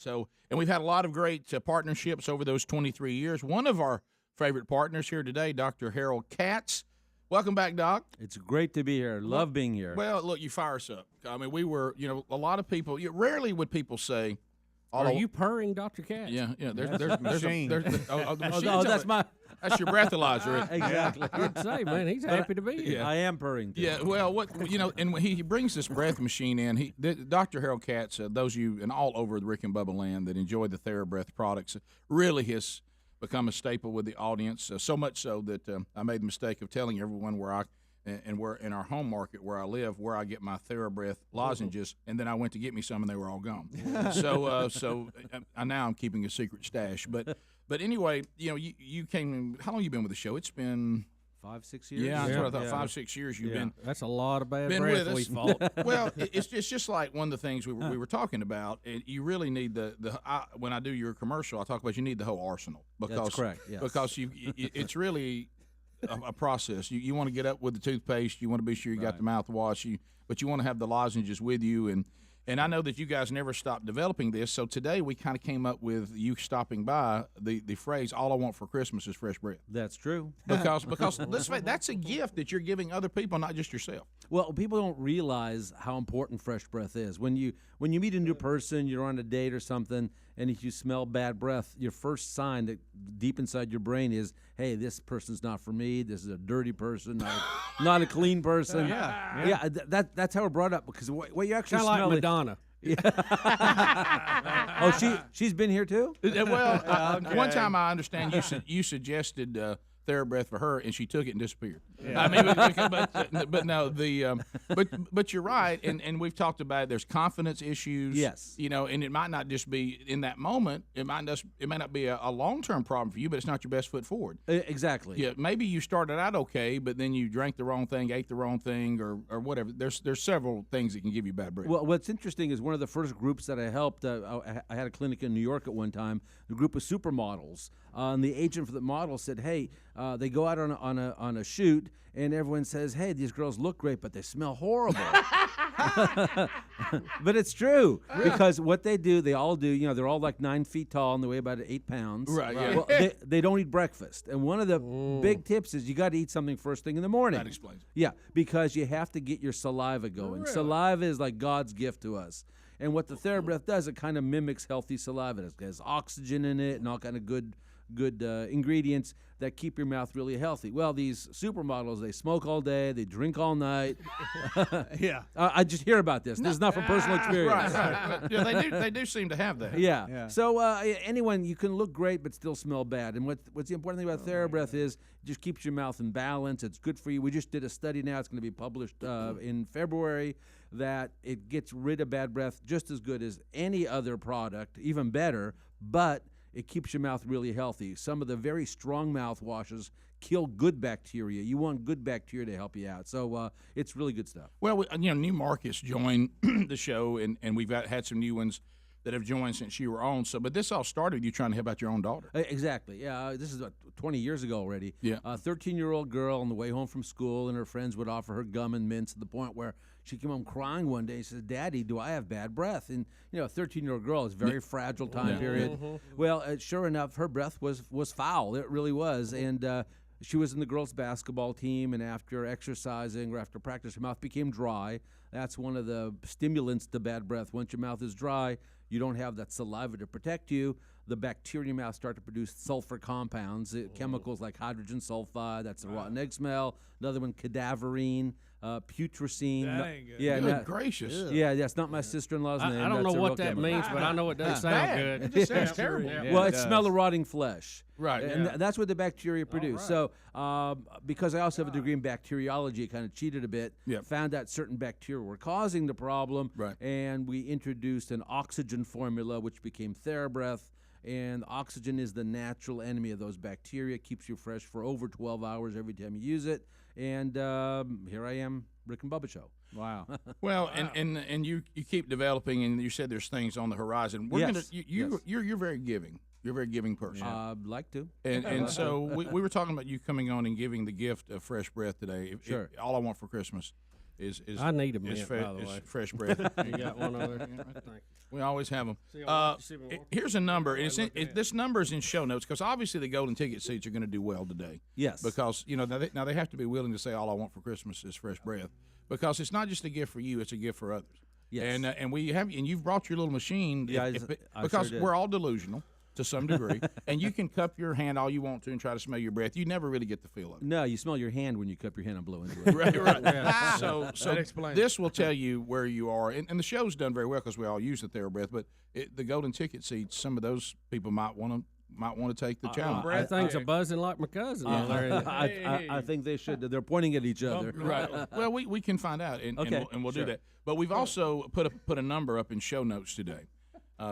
So, and we've had a lot of great partnerships over those 23 years. One of our favorite partners here today, Dr. Harold Katz. Welcome back, Doc. It's great to be here. Love being here. Well, look, you fire us up. I mean, we were, a lot of people, rarely would people say, Are you purring, Dr. Katz? Yeah. There's the machine. The machine. That's my. That's your breathalyzer. Exactly. I'd say, man, he's happy to be here. I am purring. Too. Yeah. Well, and when he brings this breath machine in, Dr. Harold Katz, those of you and all over the Rick and Bubba land that enjoy the Therabreath products, really has become a staple with the audience. So much so that I made the mistake of telling everyone where in our home market where I live, where I get my Therabreath lozenges, and then I went to get me some, and they were all gone. So now I'm keeping a secret stash. But anyway, you came. How long have you been with the show? It's been 5-6 years. Yeah, that's what I thought. 5-6 years you've been. That's a lot of bad been breath with we us. fought. Well, it's just like one of the things we were talking about. And you really need when I do your commercial, I talk about you need the whole arsenal because that's correct. Yes. Because it's really a process. You want to get up with the toothpaste. You want to be sure you got the mouthwash. But you want to have the lozenges with you. And I know that you guys never stopped developing this. So today we kind of came up with you stopping by the phrase, all I want for Christmas is fresh breath. That's true. Because let's face it, that's a gift that you're giving other people, not just yourself. Well, people don't realize how important fresh breath is. When you meet a new person, you're on a date or something, and if you smell bad breath, your first sign that deep inside your brain is, hey, this person's not for me. This is a dirty person, not a clean person. That's how we're brought up because what you actually Kind of smell like Madonna. She's been here too? Well, one time I understand you suggested Therabreath for her, and she took it and disappeared. Yeah. I mean, but no, but you're right, and we've talked about it. There's confidence issues. Yes, and it might not just be in that moment. It may not be a long-term problem for you, but it's not your best foot forward. Exactly. Yeah, maybe you started out okay, but then you drank the wrong thing, ate the wrong thing, or whatever. There's several things that can give you bad breath. Well, what's interesting is one of the first groups that I helped. I had a clinic in New York at one time. A group of supermodels, and the agent for the model said, "Hey." They go out on a shoot, and everyone says, "Hey, these girls look great, but they smell horrible." But it's true because what they do, they all do. They're all like 9 feet tall and they weigh about 8 pounds. Right. Yeah. Well, they don't eat breakfast, and one of the big tips is you got to eat something first thing in the morning. That explains it. Yeah, because you have to get your saliva going. Really? Saliva is like God's gift to us. And what the Therabreath does, it kind of mimics healthy saliva. It has oxygen in it and all kind of good ingredients that keep your mouth really healthy. Well, these supermodels, they smoke all day, they drink all night. Yeah. I just hear about this. This is not from personal experience. Right. But, yeah, they do seem to have that. Yeah. So anyone, you can look great but still smell bad. And what's the important thing about Therabreath is it just keeps your mouth in balance. It's good for you. We just did a study now. It's going to be published in February that it gets rid of bad breath just as good as any other product, even better, but it keeps your mouth really healthy. Some of the very strong mouthwashes kill good bacteria. You want good bacteria to help you out. So it's really good stuff. Well, new markets joined the show, and we've had some new ones that have joined since you were on. So, but this all started with you trying to help out your own daughter. Exactly. Yeah, this is 20 years ago already. Yeah. A 13-year-old girl on the way home from school, and her friends would offer her gum and mints to the point where she came home crying one day. She says, "Daddy, do I have bad breath?" And a 13-year-old girl is a very fragile time period. Mm-hmm. Well, sure enough, her breath was foul. It really was, and she was in the girls' basketball team, and after exercising or after practice, her mouth became dry. That's one of the stimulants to bad breath. Once your mouth is dry, you don't have that saliva to protect you. The bacteria in your mouth start to produce sulfur compounds, chemicals like hydrogen sulfide. That's the rotten egg smell. Another one, cadaverine, putrescine. That ain't good. Yeah, Good gracious. Yeah, that's not my sister-in-law's name. I don't That's know a what real that chemical. means, but I know it doesn't sound bad. good. It just sounds terrible. Well, it smells of rotting flesh. Right. And Yeah. that's what the bacteria produce. So because I also have a degree in bacteriology, I kind of cheated a bit, Yep. found out certain bacteria were causing the problem, Right. and we introduced an oxygen formula, which became Therabreath. And oxygen is the natural enemy of those bacteria. It keeps you fresh for over 12 hours every time you use it. And here I am, Rick and Bubba Show. Wow. Well, and you keep developing, and you said there's things on the horizon. We're Yes. You're very giving. You're a very giving person. I'd like to. And so we were talking about you coming on and giving the gift of fresh breath today. Sure. All I want for Christmas I need a mint, is, by the way. fresh breath. You got one over there? Thank you. We always have them. See, I see me walking. Here's a number. This number is in show notes because obviously the golden ticket seats are going to do well today. Yes. Because now they have to be willing to say all I want for Christmas is fresh breath, because it's not just a gift for you; it's a gift for others. Yes. And you've brought your little machine. Yeah, I because sure did. we're all delusional to some degree, and you can cup your hand all you want to and try to smell your breath. You never really get the feel of it. No, you smell your hand when you cup your hand and blow into it. Right. So That explains this will tell you where you are, and the show's done very well because we all use the Therabreath. But the golden ticket seats, some of those people might want to take the challenge. That thing's a buzzing like my cousin. over there. I think they should. They're pointing at each other. Right. Well, we can find out, and we'll sure. do that. But we've also put a number up in show notes today,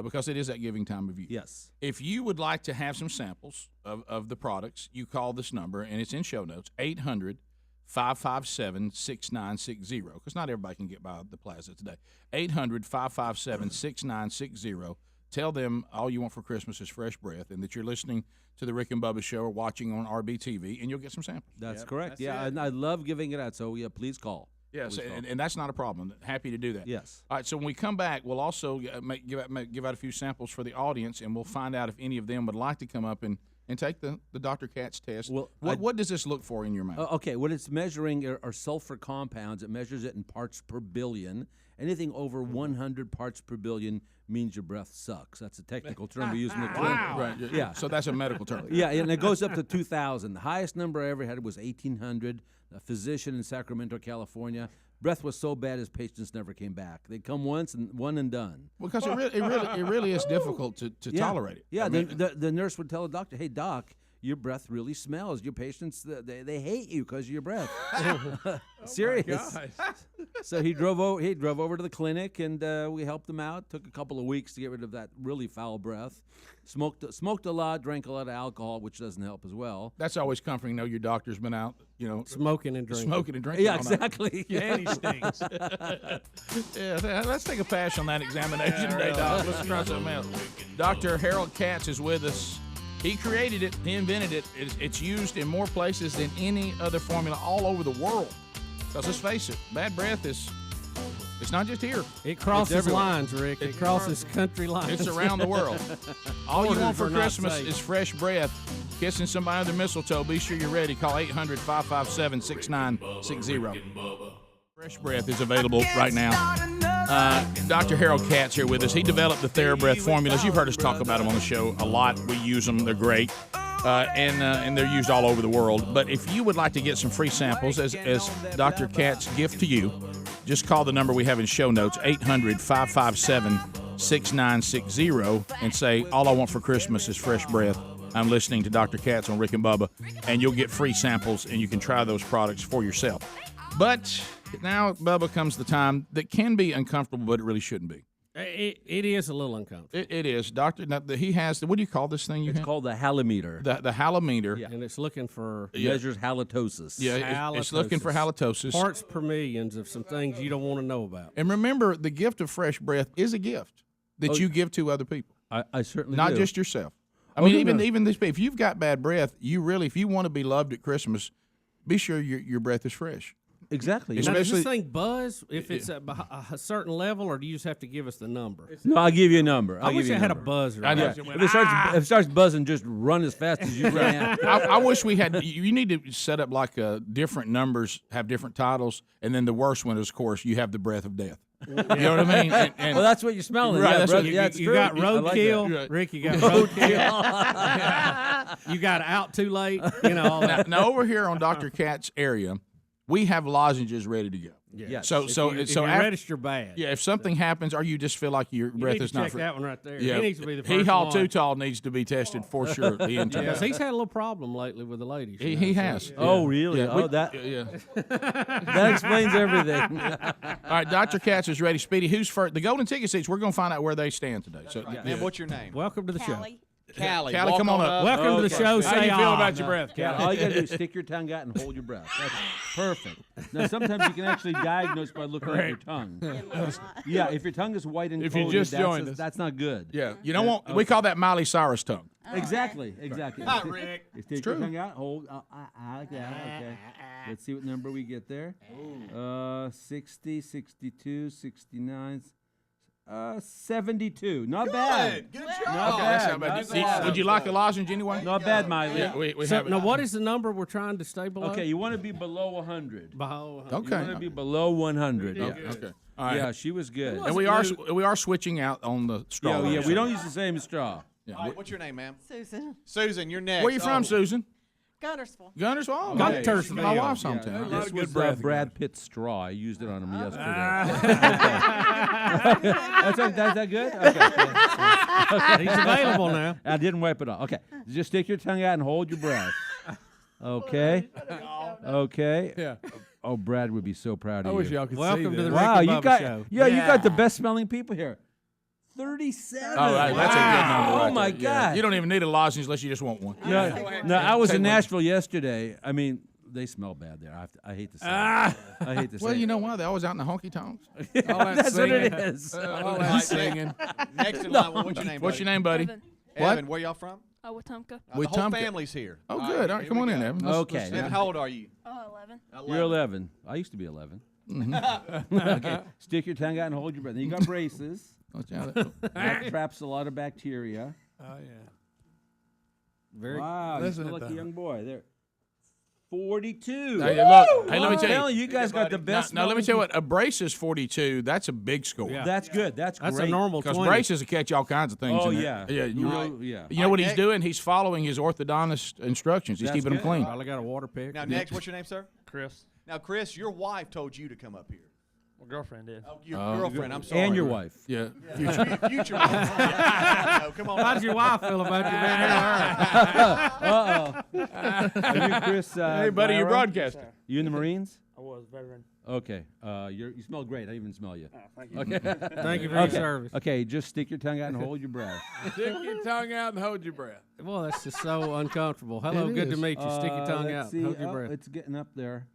because it is that giving time of year. Yes. If you would like to have some samples of the products, you call this number, and it's in show notes, 800-557-6960, because not everybody can get by the plaza today. 800-557-6960. Tell them all you want for Christmas is fresh breath, and that you're listening to the Rick and Bubba Show or watching on RBTV, and you'll get some samples. That's correct. And I love giving it out. So please call. Yes, Please call. and that's not a problem. Happy to do that. Yes. All right, so when we come back, we'll also give out a few samples for the audience, and we'll find out if any of them would like to come up and take the Dr. Katz test. Well, what does this look for in your mouth? Okay, what it's measuring are sulfur compounds. It measures it in parts per billion. Anything over 100 parts per billion means your breath sucks. That's a technical term we use in the clinic. Right. Yeah. So that's a medical term. Yeah, and it goes up to 2,000. The highest number I ever had was 1,800. A physician in Sacramento, California. Breath was so bad his patients never came back. They'd come once and one and done. Because it really is difficult to tolerate it. Yeah, I mean, the nurse would tell the doctor, "Hey, doc, your breath really smells. Your patients, they hate you because of your breath." Serious. So he drove over to the clinic, and we helped him out. Took a couple of weeks to get rid of that really foul breath. Smoked a lot, drank a lot of alcohol, which doesn't help as well. that's always comforting. Know your doctor's been out, Smoking and drinking. Yeah, all night. exactly. And he stinks. Yeah, let's take a pass on that examination today, Doc. Let's try something else. Dr. Harold Katz is with us. He created it. He invented it. It's used in more places than any other formula all over the world. Because let's face it, bad breath it's not just here. It crosses everywhere. lines, Rick. It crosses country lines. It's around the world. All you want for Borders are not Christmas safe. is fresh breath. Kissing somebody under mistletoe. Be sure you're ready. Call 800-557-6960. Fresh breath is available right now. Dr. Harold Katz here with us. He developed the Therabreath formulas. You've heard us talk about them on the show a lot. We use them. They're great. And they're used all over the world. But if you would like to get some free samples as Dr. Katz' gift to you, just call the number we have in show notes, 800-557-6960, and say, all I want for Christmas is fresh breath. I'm listening to Dr. Katz on Rick and Bubba, and you'll get free samples, and you can try those products for yourself. But now, Bubba, comes the time that can be uncomfortable, but it really shouldn't be. It is a little uncomfortable. It is. Doctor, now, he has, what do you call this thing you It's have? called the halimeter. The halimeter. Yeah. And it's looking for Measures halitosis. Yeah, it's looking for halitosis. parts per millions of some things you don't want to know about. And remember, the gift of fresh breath is a gift that you give to other people, I certainly not do. just yourself. I Oh, mean, no, no. even this. If you've got bad breath, if you want to be loved at Christmas, be sure your breath is fresh. Exactly. Now, does Especially- this thing buzz if it's at a certain level, or do you just have to give us the number? No, I'll give you a number. I wish I had a buzzer. I know. Right? If it starts buzzing, just run as fast as you can. I wish we had. You need to set up like different numbers, have different titles, and then the worst one is, of course, you have the breath of death. You know what I mean? And Well, that's what you're smelling. Right, Yeah, that's brother. what Yeah, it's You true. got I like that. roadkill, Right. Rick. You got roadkill. You got out too late. All that. now over here on Dr. Katz's area, we have lozenges ready to go. Yes. So If so you so read after, it, you're bad. yeah, if something happens, or you just feel like your You breath need is to not check fresh. that one right there. Yeah, He needs to be the first He Haul one. Too Tall needs to be tested for sure. The entire. Because he's had a little problem lately with the ladies. He has. Oh, really? Yeah, Oh, that Yeah. that explains everything. All right, Dr. Katz is ready. Speedy, who's first? The golden ticket seats. We're going to find out where they stand today. So, Ma'am, what's your name? Welcome to the show. Callie. Callie, Callie, walk come on up. Welcome to the show. How Say you feel ah. about your breath, Yeah, all you gotta do is stick your tongue out and hold your breath. That's perfect. Now, sometimes you can actually diagnose by looking at your tongue. Yeah, if your tongue is white and If you coated, just joined us. that's not good. Yeah, you don't want. We call that Miley Cyrus tongue. Exactly. Hi, Rick. You stick your tongue out, hold. Like that. Okay. Let's see what number we get there. 60, 62, 69. 72. Not bad. Good Not job. bad. Not bad. Not bad. Would you like a lozenge anyway? Not bad, Miley. Yeah, we So, have it. now, what is the number we're trying to stay below? Okay, you want to be below 100. Below. You Okay. want to be below 100. Yeah. Okay. All right. Yeah, she was good. And we are switching out on the straw. Yeah, we don't use the same straw. Yeah. All right, what's your name, ma'am? Susan. Susan, you're next. Where you from, Susan? Guntersville. Guntersville. Guntersville. My wife's Yeah, hometown. this of good was breath Brad Pitt's straw. I used it on him yesterday. That's that good? Okay. He's available now. I didn't wipe it off. Okay. Just stick your tongue out and hold your breath. Okay. Okay. Yeah. Oh, Brad would be so proud of I you. wish y'all could see Welcome to this. the Wow, Rick and you Bubba got show. you got the best smelling people here. 37. Oh, right, that's a good number. Oh right my there. Yeah. God. You don't even need a lozenge unless you just want one. No, I was in Nashville yesterday. I mean, they smell bad there. I hate to say. It. I hate to say. Well, you it. know what? They're always out in the honky tonks. All that That's what singing. it is. All All that right, singing. Next in line, what's your name? What's your name, buddy? Evan. What? Evan, where y'all from? Wetumpka. The Wetumpka. whole family's here. Oh, good. All right, here come we on in, go. Evan. Okay. Evan, how old are you? 11. You're 11. I used to be 11. Okay. Stick your tongue out and hold your breath. You got braces. Watch out. That traps a lot of bacteria. Oh, yeah. Very. Wow, you Listen smell at like a that. young boy. There. 42. Hey, look. Hey, let me I'm tell telling you. you guys got the best. Now, let me smelling tell you what. A brace is 42. That's a big score. Yeah. That's good. That's That's great. a normal Because 20. braces will catch all kinds of things. Oh in there. yeah. Yeah. You, Right. yeah. you know what he's Next. doing? He's following his orthodontist instructions. He's That's keeping them good. clean. Probably got a water pick. Now, next, what's your name, sir? Chris, Now, Chris, your wife told you to come up here. my girlfriend did. Oh, your girlfriend. I'm sorry. And your wife. Yeah. Future wife. No, come on. How's your wife feel about you being here? Are you Chris? Hey, buddy, you're Gyro? broadcasting. You in the Marines? I was veteran. Okay. You smell great. I even smell you. Thank you. Okay. Thank you for your service. Okay. Just stick your tongue out and hold your breath. Stick your tongue out and hold your breath. Well, that's just so uncomfortable. Hello, It good to is. meet you. Stick your tongue Let's out. see. Hold your Oh, breath. it's getting up there.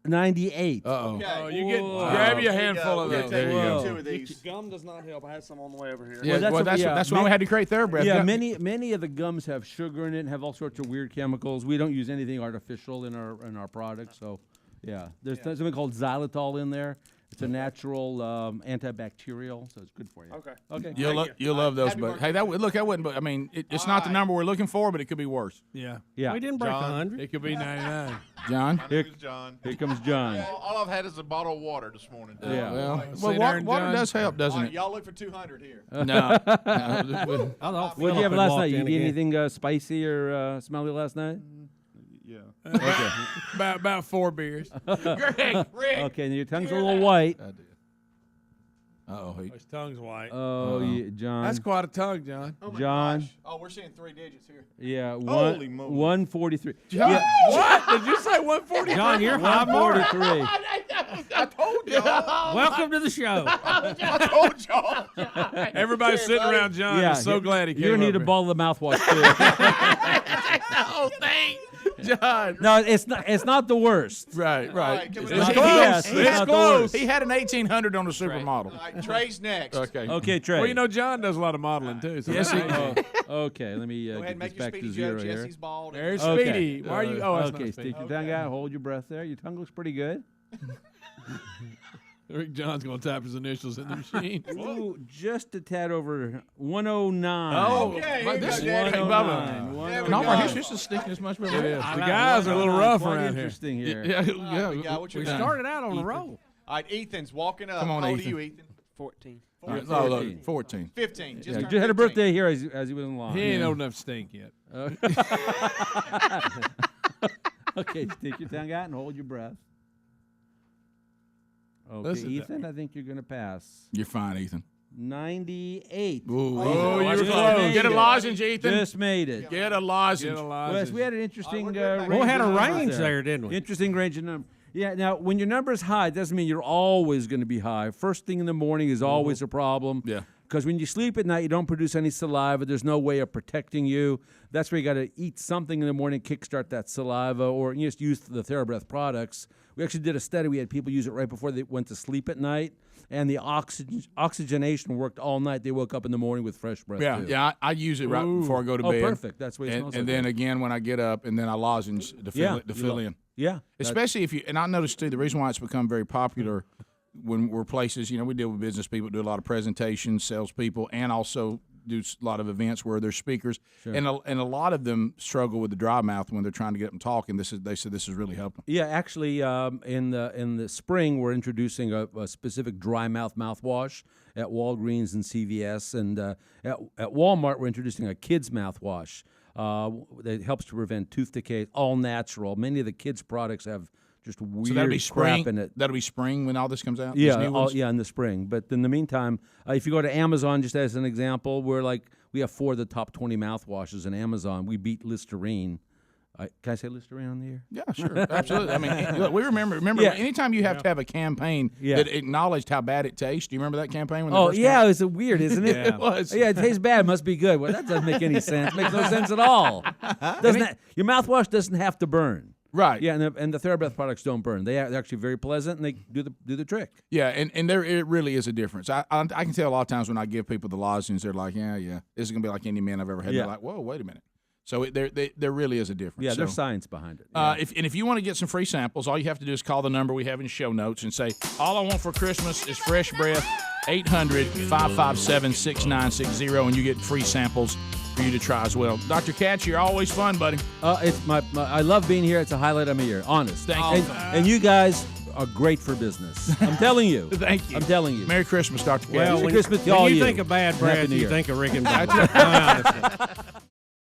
98. Uh-oh. Okay. Oh, you get Whoa. grab you a Here you handful go. of We're those. gonna take There you go. two of these. Gum does not help. I had some on the way over here. Yeah, Well, that's why we had to create Therabreath. Yeah, Yeah. many of the gums have sugar in it and have all sorts of weird chemicals. We don't use anything artificial in our products. So, yeah, there's something called xylitol in there. It's a natural antibacterial, so it's good for you. Okay. Okay. You'll love those, Happy but hey, that wouldn't. But I mean, it's not the number we're looking for, but it could be worse. Yeah. Yeah. We didn't break John, 100. it could be 99. John. My name is John. Here comes John. All I've had is a bottle of water this morning. Yeah. Well, Sit there water and John. does help, All doesn't right, it? y'all look for 200 here. No. No. I thought What did Philip you have had last walked night? You in eat again. anything spicy or smelly last night? Yeah. Okay. about 4 beers. Greg. Okay, and your tongue's a little white. Uh-oh. His tongue's white. Oh, yeah, John. That's quite a tongue, John. Oh my John. gosh. Oh, we're seeing 3 digits here. Yeah, Holy moly. 143. What? Did you say 140? John, you're high mark. 143. I told y'all. Welcome to the show. I told y'all. Everybody's sitting buddy. around John. Yeah, is so glad he came. You're gonna need up a here. bottle of mouthwash too. Oh, thank John. No, it's not the worst. Right. right, can we- It's It's close. yes, It's it's not the close. worst. He had an 1800 on the supermodel. All right, Trey's next. Okay. Okay, Trey. Well, you know, John does a lot of modeling too. So Yes, he that's- Okay, let me Go ahead get and make this your back to speedy zero joke. here. Jesse's bald. There's Okay. Speedy. Why are you? Oh, that's Okay, not stick Speedy. your tongue out, hold your breath there. Your tongue looks pretty good. Rick John's gonna type his initials in the machine. Ooh, just a tad over 109. Okay, but here this you is go, Big Daddy. Bubba. 109. There we And all go. our history is sticking as much as It is. I The got guys are a little rough quite around here. interesting here. Yeah, All right, we got- what's your We name? started out on a roll. All right, Ethan's walking up. Come on, How old Ethan. are you, Ethan? 14. Oh, look, 14. 14. 15. Just Yeah, turned just had a 15. birthday here as he was in line. He ain't old enough to stink yet. Okay, stick your tongue out and hold your breath. Okay, Listen to Ethan, I think you're going to pass. You're fine, Ethan. 98. Ooh, Oh, you were just close. made Get a it. lozenge, Ethan. Just made it. Get a lozenge. Get a Well, lozenge. we had an interesting we're good back range. Well, we had a of numbers range there, didn't we? Interesting range of numbers. Yeah, now when your number is high, it doesn't mean you're always going to be high. First thing in the morning is always a problem. Yeah. Because when you sleep at night, you don't produce any saliva. There's no way of protecting you. That's where you got to eat something in the morning, kickstart that saliva, or you just use the Therabreath products. We actually did a study. We had people use it right before they went to sleep at night, and the oxygenation worked all night. They woke up in the morning with fresh breath. Yeah, too. yeah. I use it right before I go to Oh, bed. perfect. That's what it smells And like. then again when I get up, and then I lozenge to fill in. Yeah. Especially if you, and I noticed too, the reason why it's become very popular when we're places, we deal with business people, do a lot of presentations, salespeople, and also do a lot of events where there's speakers, and a lot of them struggle with the dry mouth when they're trying to get up and talk, and they said this is really helping. Yeah, actually, in the spring, we're introducing a specific dry mouth mouthwash at Walgreens and CVS, and at Walmart, we're introducing a kids mouthwash that helps to prevent tooth decay, all natural. Many of the kids' products have just weird So that'll be crap spring. in it. That'll be spring when all this comes out. these Yeah, new ones? in the spring. But in the meantime, if you go to Amazon, just as an example, we have 4 of the top 20 mouthwashes in Amazon. We beat Listerine. Can I say Listerine on the air? Yeah, sure, absolutely. I mean, look, we remember. Yeah. Anytime you have to have a campaign that acknowledged how bad it tastes. Do you remember that campaign? When they Oh, first yeah, came? it's weird, isn't it? It was. Yeah, it tastes bad. It must be good. Well, that doesn't make any sense. Makes no sense at all. Your mouthwash doesn't have to burn. Right. Yeah, and the Therabreath products don't burn. They're actually very pleasant, and they do the trick. Yeah, and there it really is a difference. I can tell a lot of times when I give people the lozenges, they're like, yeah, this is gonna be like any man I've ever had. Yeah. They're like, whoa, wait a minute. So there really is a difference. Yeah, So, there's science behind it. Yeah. if you want to get some free samples, all you have to do is call the number we have in show notes and say, all I want for Christmas is fresh breath, 800-557-6960, and you get free samples for you to try as well. Dr. Katz, you're always fun, buddy. It's I love being here. It's a highlight of my year. Honest. Thank you. And you guys are great for business. I'm telling you. Thank you. I'm telling you. Merry Christmas, Dr. Katz. Well, Merry when, Christmas to when all you you. think of bad Happy breath, New you Year. think of Rick and Bubba. Honestly.